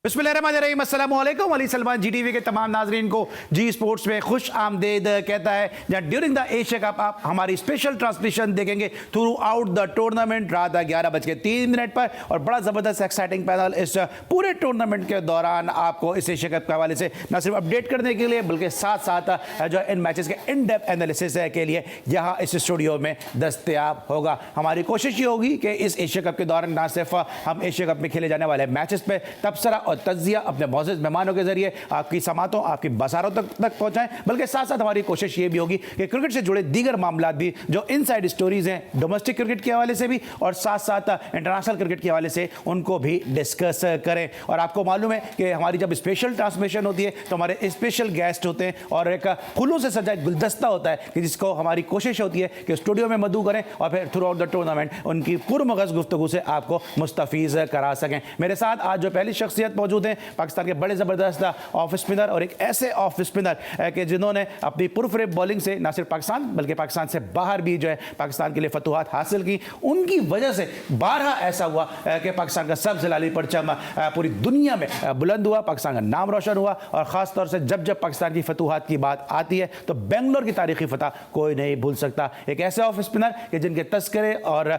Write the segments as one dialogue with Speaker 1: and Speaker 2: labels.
Speaker 1: बिस्मिल्लाहिर्रहमानिर्रहीम, अस्सलामु अलैकुम। अली सलमान जीटीवी के तमाम नाजरीन को जी स्पोर्ट्स में खुश आमदेद कहता है, जहाँ ड्यूरिंग द एशिया कप आप हमारी स्पेशल ट्रांसमिशन देखेंगे थ्रू आउट द टूर्नामेंट रात 11:03 पर। और बड़ा ज़बरदस्त एक्साइटिंग पैनल इस पूरे टूर्नामेंट के दौरान आपको इस एशिया कप के हवाले से न सिर्फ अपडेट करने के लिए बल्कि साथ साथ जो इन मैचेस के इन डेप्थ एनालिसिस के लिए यहाँ इस स्टूडियो में दस्तयाब होगा। हमारी कोशिश ये होगी कि इस एशिया कप के दौरान न सिर्फ हम एशिया कप में खेले जाने वाले मैचेस पे तबसरा और तज्जिया अपने मौजूद मेहमानों के जरिए आपकी समातों, आपकी बसारों तक पहुंचाएं, बल्कि साथ साथ हमारी कोशिश ये भी होगी कि क्रिकेट से जुड़े दीगर मामला भी जो इनसाइड स्टोरीज हैं डोमेस्टिक क्रिकेट के हवाले से भी और साथ साथ इंटरनेशनल क्रिकेट के हवाले से उनको भी डिस्कस करें। और आपको मालूम है कि हमारी जब स्पेशल ट्रांसमिशन होती है तो हमारे स्पेशल गेस्ट होते हैं और एक फूलों से सजा गुलदस्ता होता है कि जिसको हमारी कोशिश होती है कि स्टूडियो में मदऊ करें और फिर थ्रू आउट द टूर्नामेंट उनकी पुरमगज़ गुफ्तगू से आपको मुस्तफ़ीज़ करा सकें। मेरे साथ आज जो पहली शख्सियत मौजूद हैं पाकिस्तान के बड़े ज़बरदस्त ऑफ स्पिनर और एक ऐसे ऑफ स्पिनर कि जिन्होंने अपनी पुरफरेब बॉलिंग से न सिर्फ पाकिस्तान बल्कि पाकिस्तान से बाहर भी जो है पाकिस्तान के लिए फतूहात हासिल की। उनकी वजह से बारहा ऐसा हुआ कि पाकिस्तान का सब जलाली परचम पूरी दुनिया में बुलंद हुआ, पाकिस्तान का नाम रोशन हुआ। और ख़ास तौर से जब जब पाकिस्तान की फतूहात की बात आती है तो बेंगलोर की तारीखी फतह कोई नहीं भूल सकता। एक ऐसे ऑफ स्पिनर कि जिनके तस्करे और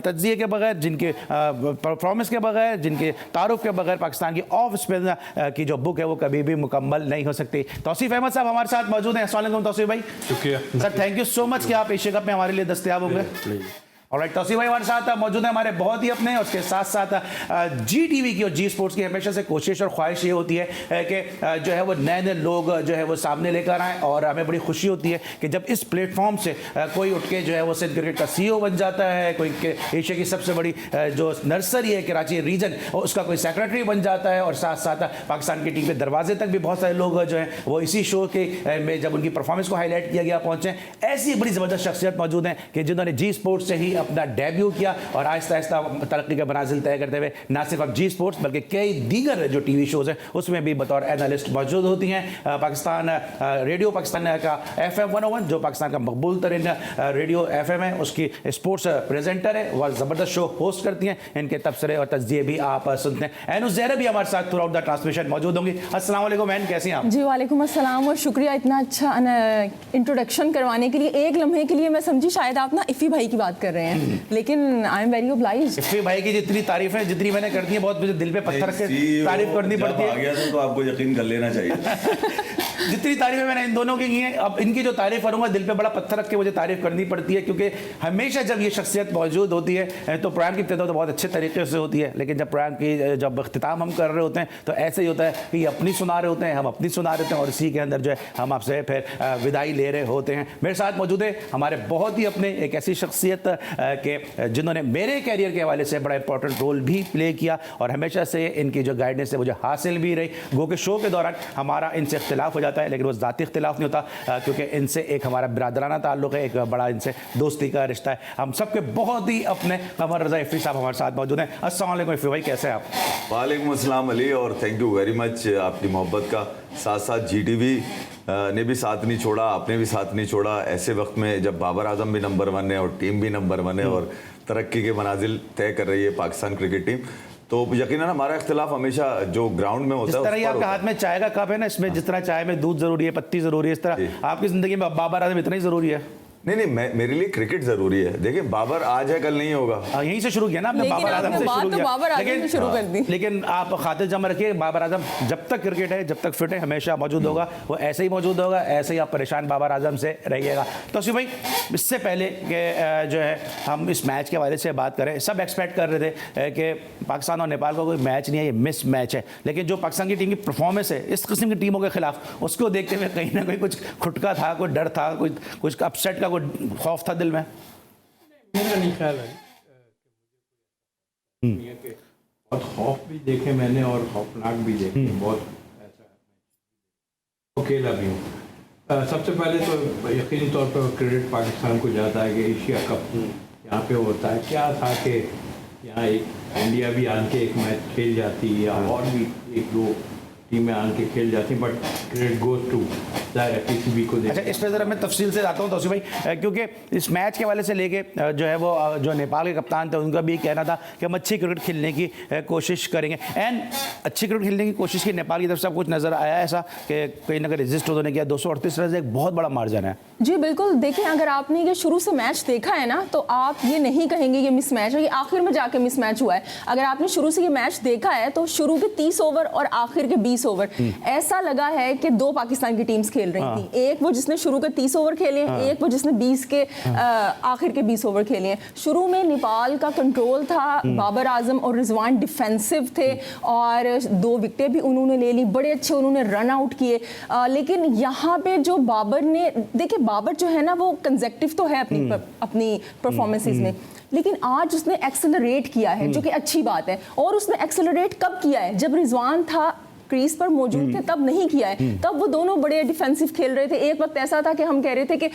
Speaker 1: तज्जिए के बगैर, जिनके परफॉर्मेंस के बगैर, जिनके तारुफ के बगैर पाकिस्तान की ऑफ स्पिनर की जो बुक है वो कभी भी मुकम्मल नहीं हो सकती। तौसीफ अहमद साहब हमारे साथ मौजूद हैं। अस्सलाम वालेकुम तौसीफ भाई।
Speaker 2: शुक्रिया
Speaker 1: sir, thank you so much कि आप एशिया कप में हमारे लिए दस्तयाब होंगे। और तौसीफ भाई हमारे साथ मौजूद है, हमारे बहुत ही अपने। उसके साथ साथ जी टीवी की और जी स्पोर्ट्स की हमेशा से कोशिश और ख्वाहिश ये होती है कि जो है वो नए नए लोग जो है वो सामने लेकर आएँ। और हमें बड़ी खुशी होती है कि जब इस प्लेटफॉर्म से कोई उठ के जो है वो सिंध क्रिकेट का CEO बन जाता है, कोई एशिया की सबसे बड़ी जो नर्सरी है कराची रीजन उसका कोई सेक्रेटरी बन जाता है। और साथ साथ पाकिस्तान की टीम के दरवाजे तक भी बहुत सारे लोग जो हैं वो इसी शो के में जब उनकी परफॉर्मेंस को हाईलाइट किया गया पहुँचे। ऐसी बड़ी ज़बरदस्त शख्सियत मौजूद हैं कि जिन्होंने जी स्पोर्ट्स से ही अपना डेब्यू किया और आहिस्ता आहिस्ता तरक्की का मनाजिल तय करते हुए ना सिर्फ अब जी स्पोर्ट्स बल्कि कई दीगर जो टीवी शोज़ हैं उसमें भी बतौर एनालिस्ट मौजूद होती हैं। पाकिस्तान रेडियो पाकिस्तान का FM 101 जो पाकिस्तान का मकबूल तरीन रेडियो FM है उसकी स्पोर्ट्स प्रेजेंटर है, वह ज़बरदस्त शो होस्ट करती हैं। इनके तबसरे और तज्जिए भी आप सुनते हैं। एनुस ज़हरा भी हमारे साथ थ्रू आउट द ट्रांसमिशन मौजूद होंगी। अस्सलाम वालेकुम एन, कैसी हैं आप?
Speaker 3: जी वालेकुम अस्सलाम और शुक्रिया इतना अच्छा इंट्रोडक्शन करवाने के लिए। एक लम्हे के लिए मैं समझी शायद आप ना इफ़ी भाई की बात कर रहे हैं, लेकिन आई एम वेरी ऑब्लाइज्ड।
Speaker 1: इफ़ी भाई की जितनी तारीफ है जितनी मैंने कर दी है बहुत मुझे दिल पे पत्थर रख के तारीफ करनी पड़ती है।
Speaker 2: आ गया तो आपको यकीन कर लेना चाहिए।
Speaker 1: जितनी तारीफें मैंने इन दोनों की हैं, अब इनकी जो तारीफ करूंगा दिल पे बड़ा पत्थर रख के मुझे तारीफ करनी पड़ती है, क्योंकि हमेशा जब ये शख्सियत मौजूद होती है तो प्रोग्राम की इब्तिदा तो बहुत अच्छे तरीके से होती है, लेकिन जब प्रोग्राम की जब अख्तिताम हम कर रहे होते हैं तो ऐसे ही होता है कि ये अपनी सुना रहे होते हैं, हम अपनी सुना रहे होते हैं और इसी के अंदर जो है हम आपसे फिर विदाई ले रहे होते हैं। मेरे साथ मौजूद है हमारे बहुत ही अपने एक ऐसी शख्सियत के जिन्होंने मेरे कैरियर के हवाले से बड़ा इंपॉर्टेंट रोल भी प्ले किया और हमेशा से इनकी जो गाइडेंस है मुझे हासिल भी रही। गो के शो के दौरान हमारा इनसे इख्तिलाफ हो जाता है लेकिन वो ज़ाती इख्तिलाफ नहीं होता, क्योंकि इनसे एक हमारा बिरादराना ताल्लुक़ है, एक बड़ा इनसे दोस्ती का रिश्ता है। हम सबके बहुत ही अपने कमर रज़ा इफ़ी साहब हमारे साथ मौजूद हैं। अस्सलाम वालेकुम इफ़ी भाई, कैसे हैं आप?
Speaker 2: वालेकुम अस्सलाम अली, और थैंक यू वेरी मच आपकी मोहब्बत का। साथ साथ GTV ने भी साथ नहीं छोड़ा, आपने भी साथ नहीं छोड़ा। ऐसे वक्त में जब बाबर आजम भी नंबर 1 है और टीम भी नंबर 1 है और तरक्की के मनाजिल तय कर रही है पाकिस्तान क्रिकेट टीम, तो यकीनन हमारा इख्तिलाफ हमेशा जो ग्राउंड में होता है।
Speaker 1: जिस तरह आपके हाथ में चाय का कप है ना, इसमें जिस तरह चाय में दूध जरूरी है, पत्ती जरूरी है, इस तरह आपकी जिंदगी में बाबर आजम इतना ही जरूरी है।
Speaker 2: नहीं, मेरे लिए क्रिकेट जरूरी है। देखिए बाबर आज है कल नहीं होगा।
Speaker 1: यहीं से शुरू किया ना आपने, बाबर आजम से शुरू किया, लेकिन आप खातिर जमा रखिए बाबर आजम जब तक क्रिकेट है, जब तक फिट है, हमेशा मौजूद होगा। वो ऐसे ही मौजूद होगा, ऐसे ही आप परेशान बाबर आजम से रहिएगा। तो सिर्फ भाई इससे पहले कि जो है हम इस मैच के हवाले से बात करें, सब एक्सपेक्ट कर रहे थे कि पाकिस्तान और नेपाल का कोई मैच नहीं है, ये मिस मैच है। लेकिन जो पाकिस्तान की टीम की परफॉर्मेंस है इस किस्म की टीमों के खिलाफ, उसको देखते हुए कहीं ना कहीं कुछ खुटका था, कोई डर था, कुछ अपसेट का खौफ था दिल में?
Speaker 4: मेरा नहीं ख्याल है कि बहुत खौफ भी देखे मैंने और खौफनाक भी देखे, बहुत ऐसा अकेला भी हूँ। सबसे पहले तो यकीनी तौर पर क्रेडिट पाकिस्तान को जाता है कि एशिया कप यहाँ पे होता है। क्या था कि यहाँ एक इंडिया भी आन के एक मैच खेल जाती है या और भी 1-2 टीमें आन के खेल जाती हैं, बट क्रेडिट गोज टू जाहिर है पीसीबी को
Speaker 1: अच्छा, इस पर ज़रा मैं तफसील से आता हूँ तौसीफ भाई, क्योंकि इस मैच के हवाले से लेके जो है वो जो नेपाल के कप्तान थे उनका भी कहना था कि हम अच्छी क्रिकेट खेलने की कोशिश करेंगे। एंड अच्छी क्रिकेट खेलने की कोशिश की नेपाल की तरफ से कुछ नज़र आया ऐसा कि कहीं ना कहीं रजिस्ट होने किया? 238 रन एक बहुत बड़ा मार्जिन है।
Speaker 3: जी बिल्कुल, देखिए अगर आपने ये शुरू से मैच देखा है ना तो आप ये नहीं कहेंगे ये मिस मैच है, ये आखिर में जाके मिस मैच हुआ है। अगर आपने शुरू से ये मैच देखा है तो शुरू के 30 ओवर और आखिर के 20 ओवर ऐसा लगा है कि दो पाकिस्तान की टीम्स खेल रही थी। एक वो जिसने शुरू के 30 ओवर खेले हैं, एक वो जिसने 20 के आखिर के 20 ओवर खेले हैं। शुरू में नेपाल का कंट्रोल था, बाबर आजम और रिजवान डिफेंसिव थे और 2 विकेटें भी उन्होंने ले ली, बड़े अच्छे उन्होंने रन आउट किए। लेकिन यहाँ पे जो बाबर ने, देखिए बाबर जो है ना वो कंजेक्टिव तो है अपनी परफॉर्मेंसेस में, लेकिन आज उसने एक्सेलरेट किया है जो कि अच्छी बात है। और उसने एक्सेलरेट कब किया है? जब रिजवान था क्रीज पर मौजूद थे तब नहीं किया है, तब वो दोनों बड़े डिफेंसिव खेल रहे थे। एक वक्त ऐसा था कि हम कह रहे थे कि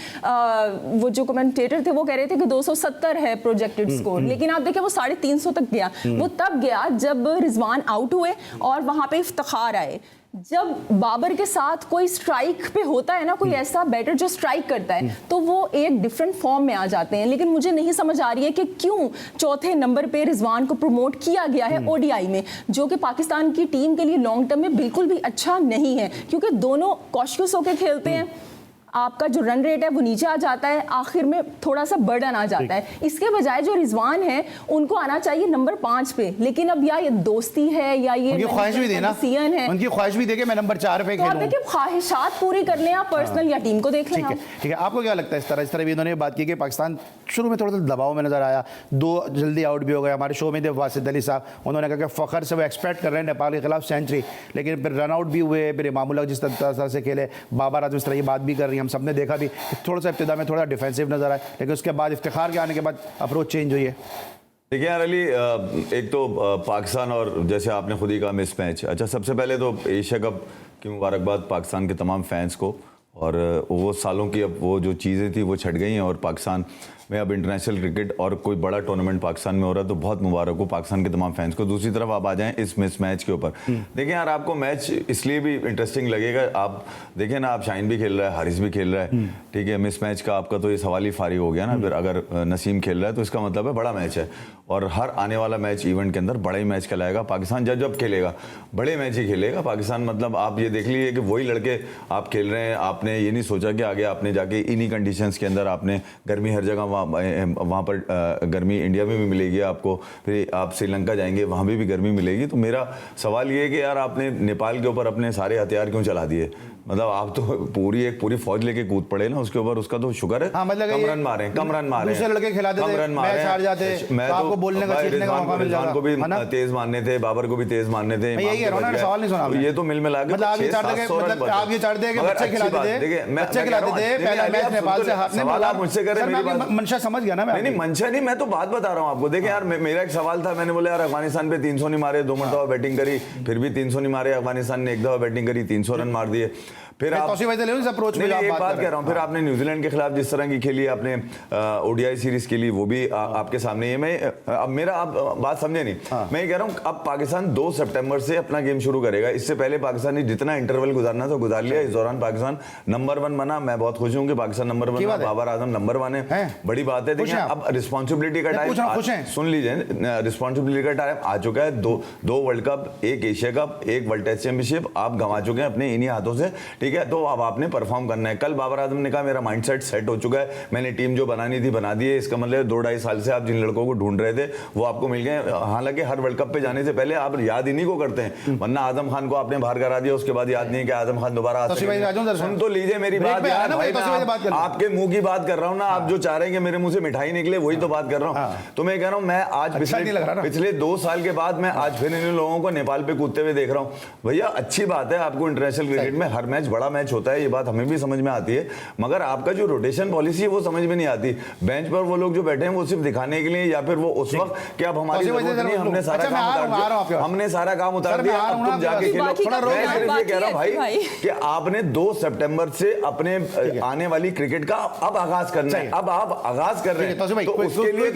Speaker 3: वो जो कमेंटेटर थे वो कह रहे थे कि 270 है प्रोजेक्टेड स्कोर, लेकिन आप देखिए वो 350 तक गया। वो तब गया जब रिजवान आउट हुए और वहां पे इफ्तिखार आए। जब बाबर के साथ कोई स्ट्राइक पे होता है ना, कोई ऐसा बैटर जो स्ट्राइक करता है, तो वो एक डिफरेंट फॉर्म में आ जाते हैं। लेकिन मुझे नहीं समझ आ रही है कि क्यों चौथे नंबर पे रिजवान को प्रमोट किया गया है ओडीआई में, जो कि पाकिस्तान की टीम के लिए लॉन्ग टर्म में बिल्कुल भी अच्छा नहीं है, क्योंकि दोनों कॉशियस होकर खेलते हैं। आपका जो रन रेट है वो नीचे आ जाता है, आखिर में थोड़ा सा बर्डन आ जाता है। इसके बजाय जो रिजवान है उनको आना चाहिए नंबर 5 पे, लेकिन अब या ये दोस्ती है या ये
Speaker 1: उनकी ख्वाहिश भी देना, उनकी ख्वाहिश भी दे के मैं नंबर 4 पे खेलूं।
Speaker 3: तो देखिए ख्वाहिशात पूरी कर लें आप, पर्सनल या टीम को देख लें।
Speaker 1: ठीक है, आपको क्या लगता है इस तरह भी इन्होंने बात की कि पाकिस्तान शुरू में थोड़ा सा दबाव में नजर आया, 2 जल्दी आउट भी हो गए। हमारे शो में थे वासिद अली साहब, उन्होंने कहा कि फ़खर से वो एक्सपेक्ट कर रहे हैं नेपाल के खिलाफ सेंचुरी, लेकिन फिर रन आउट भी हुए। फिर इमामुल्लाह जिस तरह से खेले, बाबर आजम इस तरह की बात भी कर रही है, हम सब ने देखा भी थोड़ा सा इब्तिदा में थोड़ा डिफेंसिव नजर आया, लेकिन उसके बाद इफ्तिखार के आने के बाद अप्रोच चेंज हुई है।
Speaker 2: देखिए यार अली, एक तो पाकिस्तान और जैसे आपने खुद ही कहा मिस मैच। अच्छा, सबसे पहले तो एशिया कप की मुबारकबाद पाकिस्तान के तमाम फैंस को, और वो सालों की अब वो जो चीज़ें थी वो छट गई हैं, और पाकिस्तान में अब इंटरनेशनल क्रिकेट और कोई बड़ा टूर्नामेंट पाकिस्तान में हो रहा है, तो बहुत मुबारक हो पाकिस्तान के तमाम फैंस को। दूसरी तरफ आप आ जाएं इस मिस मैच के ऊपर। देखें यार, आपको मैच इसलिए भी इंटरेस्टिंग लगेगा, आप देखें ना, आप शाहीन भी खेल रहा है, हारिस भी खेल रहा है, ठीक है। मिस मैच का आपका तो ये सवाल ही फारिग हो गया ना। फिर अगर नसीम खेल रहा है तो इसका मतलब है बड़ा मैच है, और हर आने वाला मैच इवेंट के अंदर बड़ा ही मैच कहलाएगा। पाकिस्तान जब जब खेलेगा बड़े मैच ही खेलेगा पाकिस्तान। मतलब आप ये देख लीजिए कि वही लड़के आप खेल रहे हैं, आपने ये नहीं सोचा कि आगे आपने जाके इन्हीं कंडीशंस के अंदर आपने गर्मी हर जगह वहाँ पर गर्मी इंडिया में भी मिलेगी आपको, फिर आप श्रीलंका जाएंगे वहाँ भी गर्मी मिलेगी। तो मेरा सवाल ये है कि यार आपने नेपाल के ऊपर अपने सारे हथियार क्यों चला दिए? मतलब आप तो पूरी फौज लेके कूद पड़े ना उसके ऊपर, उसका तो शुक्र है।
Speaker 1: हाँ, मतलब
Speaker 2: कम रन मारे, दूसरे
Speaker 1: लड़के खिलाते थे, मैच हार जाते,
Speaker 2: मैं
Speaker 1: तो आपको बोलने का सीखने का मौका मिल जाता,
Speaker 2: को भी तेज मारने थे, बाबर को भी तेज मारने थे।
Speaker 1: यही कह रहा हूं ना, सवाल नहीं सुना आपने।
Speaker 2: ये तो मिल मिला के
Speaker 1: मतलब आप ये चाहते थे कि बच्चे खिलाते थे, पहला मैच नेपाल से हारने वाला मुझसे करे, मेरी बात मंशा समझ गया ना मैं।
Speaker 2: नहीं मंशा नहीं, मैं तो बात बता रहा हूँ आपको। देखिए यार, मेरा एक सवाल था, मैंने बोला यार अफगानिस्तान पे 300 नहीं मारे, 2 मरतबा बैटिंग करी, फिर भी 300 नहीं मारे। अफगानिस्तान ने 1 दफा बैटिंग करी, 300 रन मार दिए। फिर आप
Speaker 1: अप्रोच में
Speaker 2: एक बात कह रहा हूँ, फिर आपने न्यूजीलैंड के खिलाफ जिस तरह की खेली, आपने ओडीआई सीरीज खेली, वो भी आपके सामने है। मैं अब मेरा आप बात समझे नहीं, मैं ये कह रहा हूँ अब पाकिस्तान 2 सितंबर से अपना गेम शुरू करेगा। इससे पहले पाकिस्तान ने जितना इंटरवल गुजारना था गुजार लिया। इस दौरान पाकिस्तान नंबर 1 बना। मैं बहुत खुश हूँ कि पाकिस्तान नंबर 1 बना, बाबर आजम नंबर 1 है, बड़ी बात है। देखिए अब रिस्पॉन्सिबिलिटी का टाइम, सुन लीजिए, रिस्पॉन्सिबिलिटी का टाइम आ चुका है। 2 world cup, 1 Asia cup, 1 world test championship आप गंवा चुके हैं अपने इन्हीं हाथों से, ठीक है। तो अब आपने परफॉर्म करना है। कल बाबर आजम ने कहा मेरा माइंडसेट सेट हो चुका है, मैंने टीम जो बनानी थी बना दी है। इसका मतलब 2-2.5 साल से आप जिन लड़कों को ढूंढ रहे थे वो आपको मिल गए। हालांकि हर वर्ल्ड कप पे जाने से पहले आप याद इन्हीं को करते हैं, वरना आजम खान को आपने बाहर करा दिया, उसके बाद याद नहीं कि आजम खान दोबारा आ सके। सुन तो लीजिए मेरी बात, आपके मुंह की बात कर रहा हूँ ना। आप जो चाह रहे हैं कि मेरे मुंह से मिठाई निकले, वही तो बात कर रहा हूँ। तो मैं कह रहा हूँ, मैं आज पिछले 2 साल के बाद मैं आज फिर इन लोगों को नेपाल पे कूदते हुए देख रहा हूँ। भैया अच्छी बात है, आपको इंटरनेशनल क्रिकेट में हर मैच बड़ा मैच होता है, ये बात हमें भी समझ में आती है, मगर आपका जो रोटेशन पॉलिसी है वो समझ में नहीं आती। बेंच पर वो लोग जो बैठे हैं वो सिर्फ दिखाने के लिए, या फिर वो उस वक्त कि अब हमारी जरूरत नहीं, हमने सारा काम उतार दिया, अब तुम जाके खेलो। मैं सिर्फ ये कह रहा हूं भाई कि आपने 2 सितंबर से अपने आने वाली क्रिकेट का अब आगाज करना है। अब आप आगाज कर रहे हैं, तो उसके लिए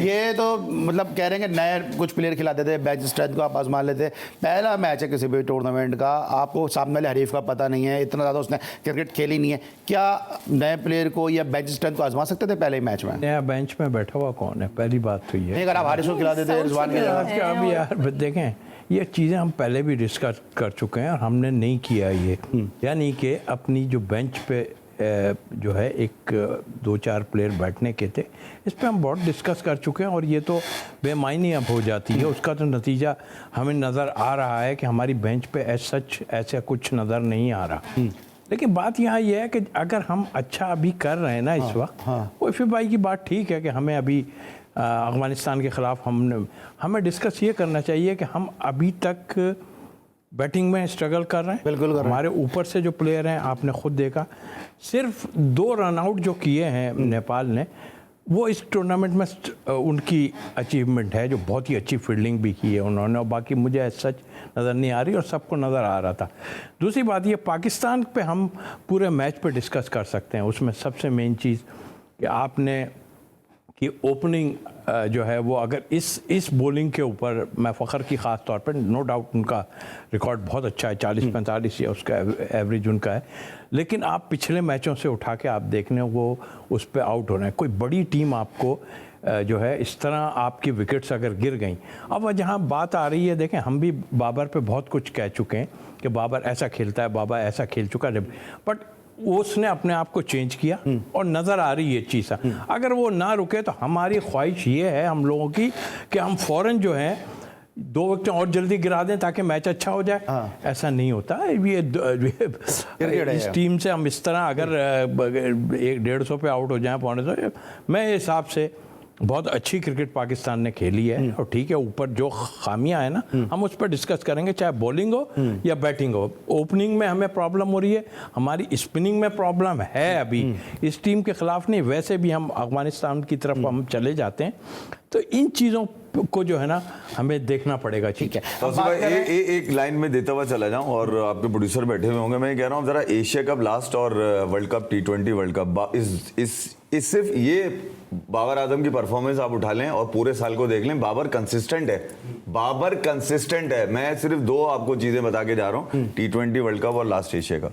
Speaker 1: ये तो मतलब कह रहे हैं कि नए कुछ प्लेयर खिलाते थे, बेंच स्ट्रेंथ को आप आजमा लेते। पहला मैच है किसी भी टूर्नामेंट का, आपको सामने पहले हरीफ का पता नहीं है, इतना ज़्यादा उसने क्रिकेट खेली नहीं है, क्या नए प्लेयर को या बेंच स्ट्रेंथ को आजमा सकते थे पहले मैच में?
Speaker 4: नया बेंच में बैठा हुआ कौन है, पहली बात तो ये।
Speaker 1: नहीं, अगर आप हारिस को खिला देते रिजवान के
Speaker 4: आज का अभी यार देखें, ये चीज़ें हम पहले भी डिस्कस कर चुके हैं और हमने नहीं किया ये, यानी कि अपनी जो बेंच पे जो है एक 2-4 प्लेयर बैठने के थे, इस पे हम बहुत डिस्कस कर चुके हैं और ये तो बेमायनी अब हो जाती है। उसका तो नतीजा हमें नज़र आ रहा है कि हमारी बेंच पे सच ऐसा कुछ नज़र नहीं आ रहा। लेकिन बात यहाँ ये है कि अगर हम अच्छा अभी कर रहे हैं ना इस वक्त, वो इफ़ी भाई की बात ठीक है कि हमें अभी अफगानिस्तान के ख़िलाफ़ हमें डिस्कस ये करना चाहिए कि हम अभी तक बैटिंग में स्ट्रगल कर रहे हैं।
Speaker 1: बिल्कुल कर रहे हैं।
Speaker 4: हमारे ऊपर से जो प्लेयर हैं, आपने खुद देखा, सिर्फ 2 रन आउट जो किए हैं नेपाल ने, वो इस टूर्नामेंट में उनकी अचीवमेंट है, जो बहुत ही अच्छी फील्डिंग भी की है उन्होंने, और बाकी मुझे सच नज़र नहीं आ रही और सबको नज़र आ रहा था। दूसरी बात ये, पाकिस्तान पे हम पूरे मैच पे डिस्कस कर सकते हैं। उसमें सबसे मेन चीज़ कि आपने कि ओपनिंग जो है वो अगर इस बॉलिंग के ऊपर, मैं फ़खर की ख़ास तौर पर, नो डाउट उनका रिकॉर्ड बहुत अच्छा है, 40-45 या उसका एवरेज उनका है, लेकिन आप पिछले मैचों से उठा के आप देखने वो उस पर आउट हो रहे हैं। कोई बड़ी टीम आपको जो है इस तरह आपकी विकेट्स अगर गिर गई, अब जहाँ बात आ रही है, देखें हम भी बाबर पे बहुत कुछ कह चुके हैं कि बाबर ऐसा खेलता है, बाबर ऐसा खेल चुका है, बट उसने अपने आप को चेंज किया और नज़र आ रही है चीज़। अगर वो ना रुके तो हमारी ख्वाहिश ये है हम लोगों की कि हम फ़ौरन जो है 2 विकेट और जल्दी गिरा दें ताकि मैच अच्छा हो जाए। ऐसा नहीं होता है ये इस टीम से हम इस तरह अगर 150 पे आउट हो जाए, 150, मैं हिसाब से बहुत अच्छी क्रिकेट पाकिस्तान ने खेली है। और ठीक है, ऊपर जो खामियां है ना, हम उस पर डिस्कस करेंगे, चाहे बॉलिंग हो या बैटिंग हो। ओपनिंग में हमें प्रॉब्लम हो रही है, हमारी स्पिनिंग में प्रॉब्लम है अभी, इस टीम के खिलाफ नहीं, वैसे भी हम अफगानिस्तान की तरफ हम चले जाते हैं, तो इन चीज़ों को जो है ना हमें देखना पड़ेगा। ठीक है,
Speaker 2: एक लाइन में देता हुआ चला जाऊं, और आपके प्रोड्यूसर बैठे हुए होंगे, मैं कह रहा हूं जरा एशिया कप लास्ट और world cup, T20 world cup, इस सिर्फ ये बाबर आजम की परफॉर्मेंस आप उठा लें और पूरे साल को देख लें, बाबर कंसिस्टेंट है, बाबर कंसिस्टेंट है। मैं सिर्फ 2 आपको चीजें बता के जा रहा हूं, T20 वर्ल्ड कप और लास्ट एशिया कप।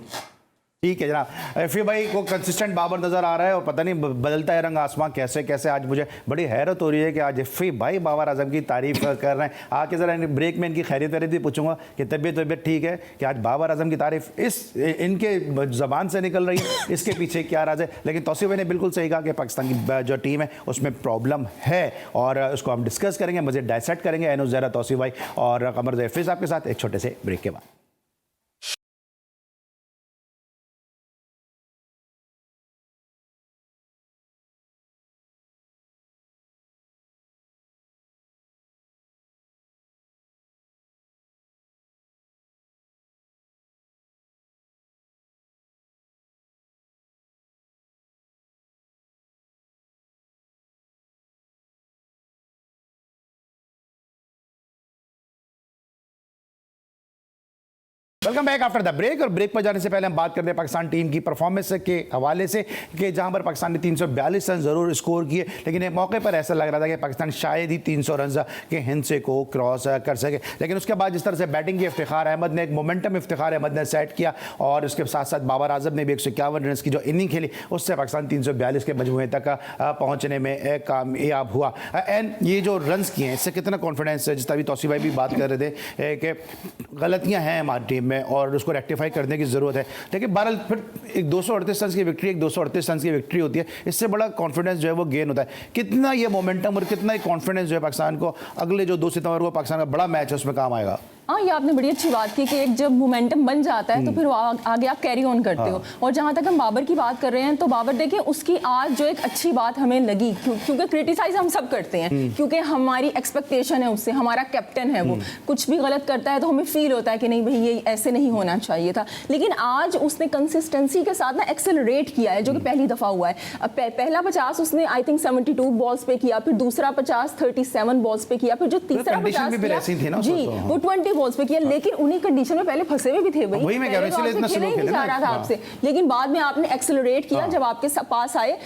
Speaker 1: ठीक है जनाब, एफी भाई को कंसिस्टेंट बाबर नज़र आ रहा है और पता नहीं बदलता है रंग आसमां कैसे कैसे। आज मुझे बड़ी हैरत हो रही है कि आज एफी भाई बाबर आजम की तारीफ कर रहे हैं। आके ज़रा ब्रेक में इनकी खैरियत भी पूछूंगा कि तबीयत ठीक है, कि आज बाबर आजम की तारीफ इनके ज़बान से निकल रही है, इसके पीछे क्या राज है। लेकिन तौसीफ भाई ने बिल्कुल सही कहा कि पाकिस्तान की जो टीम है उसमें प्रॉब्लम है और उसको हम डिस्कस करेंगे, मुझे डायसेक्ट करेंगे एनो ज़रा, तौसीफ भाई और कमर ज़ैफ़ी साहब के साथ एक छोटे से ब्रेक के बाद। Welcome back after the break. और ब्रेक पर जाने से पहले हम बात करते हैं पाकिस्तान टीम की परफॉर्मेंस के हवाले से कि जहां पर पाकिस्तान ने 342 रन ज़रूर स्कोर किए, लेकिन एक मौके पर ऐसा लग रहा था कि पाकिस्तान शायद ही 300 रन के हिंसे को क्रॉस कर सके। लेकिन उसके बाद जिस तरह से बैटिंग की इफ्तिखार अहमद ने, एक मोमेंटम इफ्तिखार अहमद ने सेट किया और उसके साथ साथ बाबर आजम ने भी 151 रन की जो इनिंग खेली, उससे पाकिस्तान 342 के मजमूए तक पहुँचने में कामयाब हुआ। एंड ये जो रन किए हैं, इससे कितना कॉन्फिडेंस है, जिस तरह तौसीफ भाई भी बात कर रहे थे कि गलतियाँ हैं हमारी टीम में और उसको रेक्टिफाई करने की ज़रूरत है। लेकिन बहरहाल फिर एक 238 रन की विक्ट्री, एक 238 रन की विक्ट्री होती है, इससे बड़ा कॉन्फिडेंस जो है वो गेन होता है। कितना ये मोमेंटम और कितना कॉन्फिडेंस जो है पाकिस्तान को अगले जो 2 सितंबर को पाकिस्तान का बड़ा मैच है उसमें काम आएगा।
Speaker 3: हाँ, ये आपने बड़ी अच्छी बात की कि एक जब मोमेंटम बन जाता है तो फिर आगे आप कैरी ऑन करते हो। और जहाँ तक हम बाबर की बात कर रहे हैं, तो बाबर देखिए उसकी आज जो एक अच्छी बात हमें लगी, क्योंकि क्रिटिसाइज हम सब करते हैं क्योंकि हमारी एक्सपेक्टेशन है उससे, हमारा कैप्टन है वो, कुछ भी गलत करता है तो हमें फील होता है कि नहीं भाई ये ऐसे नहीं होना चाहिए था। लेकिन आज उसने कंसिस्टेंसी के साथ ना एक्सेलरेट किया है, जो कि पहली दफ़ा हुआ है। अब पहला 50 उसने आई थिंक 72 बॉल्स पे किया, फिर दूसरा 50 37 बॉल्स पे किया, फिर जो तीसरा 50 किया जी वो ही बॉल्स पे किया, लेकिन उन्हीं कंडीशन में पहले फंसे हुए भी थे भाई,
Speaker 1: वही मैं कह रहा हूं, इसलिए इतना
Speaker 3: खेला ही नहीं जा रहा था आपसे, लेकिन बाद में आपने एक्सेलरेट किया जब आपके पास आए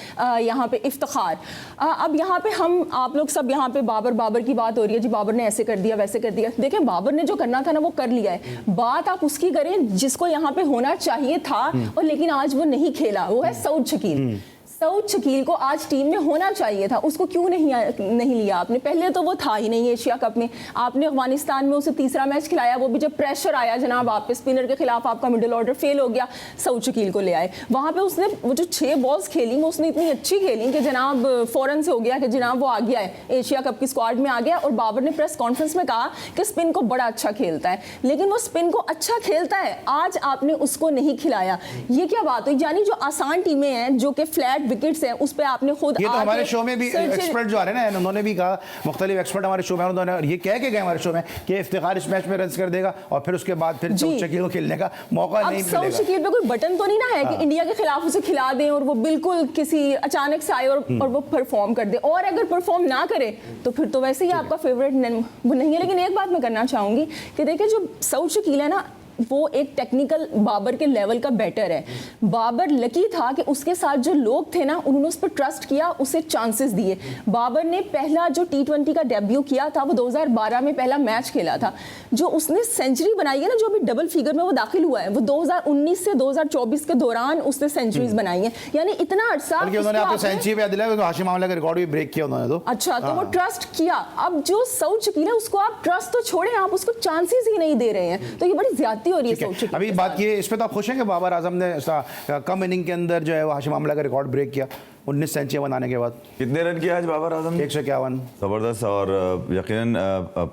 Speaker 3: यहाँ पे इफ्तिखार। अब यहाँ पे हम आप लोग सब यहाँ पे बाबर की बात हो रही है जी, बाबर ने ऐसे कर दिया वैसे कर दिया। देखें, बाबर ने जो करना था ना वो कर लिया है, बात आप उसकी करें जिसको यहाँ पे होना चाहिए था और लेकिन आज वो नहीं खेला, वो है सऊद शकील। सऊद शकील को आज टीम में होना चाहिए था, उसको क्यों नहीं लिया आपने? पहले तो वो था ही नहीं एशिया कप में, आपने अफगानिस्तान में उसे तीसरा मैच खिलाया, वो भी जब प्रेशर आया जनाब आप पे, स्पिनर के खिलाफ आपका मिडिल ऑर्डर फेल हो गया, सऊद शकील को ले आए। वहाँ पे उसने वो जो 6 बॉल्स खेली वो उसने इतनी अच्छी खेली कि जनाब फौरन से हो गया कि जनाब वो आ गया है, एशिया कप की स्क्वाड में आ गया। और बाबर ने प्रेस कॉन्फ्रेंस में कहा कि स्पिन को बड़ा अच्छा खेलता है, लेकिन वो स्पिन को अच्छा खेलता है, आज आपने उसको नहीं खिलाया। ये क्या बात हुई? यानी जो आसान टीमें हैं, जो कि फ्लैट विकेट्स हैं, उस पे आपने खुद
Speaker 1: ये तो हमारे शो में भी एक्सपर्ट जो आ रहे हैं ना, उन्होंने भी कहा, मुख्तलिफ एक्सपर्ट हमारे शो में उन्होंने ये कह के गए हमारे शो में कि इफ्तिखार इस मैच में रन कर देगा और फिर उसके बाद फिर सऊद शकील को खेलने का मौका नहीं मिलेगा।
Speaker 3: सऊद शकील पे कोई बटन तो नहीं ना है कि इंडिया के खिलाफ उसे खिला दें और वो बिल्कुल किसी अचानक से आए और वो परफॉर्म कर दे, और अगर परफॉर्म ना करे तो फिर तो वैसे ही आपका फेवरेट वो नहीं है। लेकिन एक बात मैं करना चाहूंगी कि देखिए, जो सऊद शकील है ना, वो एक टेक्निकल बाबर के लेवल का बैटर है। बाबर लकी था कि उसके साथ जो लोग थे ना, उन्होंने उस पर ट्रस्ट किया, उसे चांसेस दिए। बाबर ने पहला जो T20 का डेब्यू किया था वो 2012 में पहला मैच खेला था, जो उसने सेंचुरी बनाई है ना, जो अभी डबल फिगर में वो दाखिल हुआ है, वो 2019 से 2024 के दौरान उसने सेंचुरीज बनाई है। यानी इतना अरसा
Speaker 1: उन्होंने आपको सेंचुरी पे याद दिलाया, तो हाशिम आमला का रिकॉर्ड भी ब्रेक किया उन्होंने तो।
Speaker 3: अच्छा, तो वो ट्रस्ट किया। अब जो सऊद शकील है उसको आप ट्रस्ट तो छोड़े, आप उसको चांसेस ही नहीं दे रहे हैं, तो ये बड़ी ज्यादती हो रही है।
Speaker 1: अभी बात की इस पे तो आप खुश हैं कि बाबर आजम ने कम इनिंग के अंदर जो है वो हाशिम आमला का रिकॉर्ड ब्रेक किया 19 सेंचुरी बनाने के बाद?
Speaker 2: कितने रन किया आज बाबर आजम ने?
Speaker 1: 151।
Speaker 2: ज़बरदस्त, और यकीनन